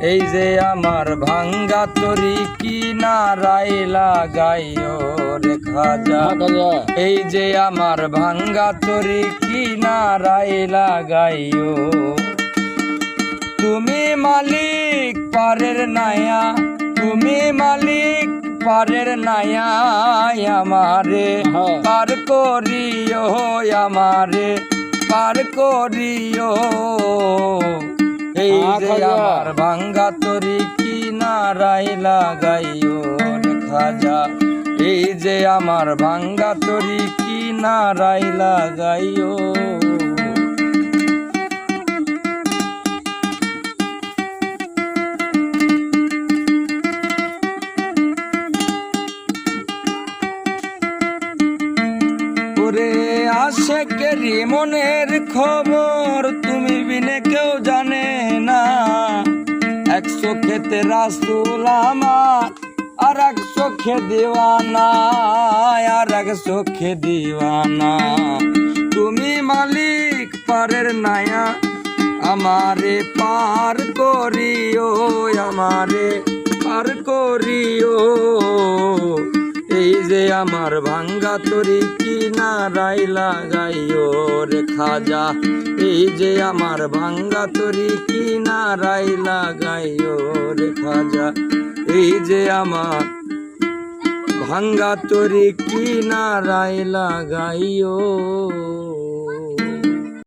এই যে আমার ভাঙ্গা তরি কিনারায় লাগাইও রে খাজা, এই যে আমার ভাঙ্গা তরি কিনারায় লাগাইও। তুমি মালিক পারের নায়া, তুমি মালিক পারের নায়া, আমারে পার করিও, আমারে পার করিও। এই যে আমার ভাঙ্গা তরি কিনারায় লাগাইও রে খাজা, এই যে আমার ভাঙ্গা তরি কিনারায় লাগাইও। ওরে আশেকেরি মনের খবর তুমি বিনে কেউ জানে না। 100 খেতে রাসূল আমার, আর 100 খে দিওয়ানা, আর 100 খে দিওয়ানা। তুমি মালিক পারের নায়া, আমারে পার করিও, আমারে পার করিও। এই যে আমার ভাঙ্গা তরি কিনারায় লাগাইও রে খাজা, এই যে আমার ভাঙ্গা তরি কিনারায় লাগাইও রে খাজা, এই যে আমার ভাঙ্গা তরি কিনারায় লাগাইও।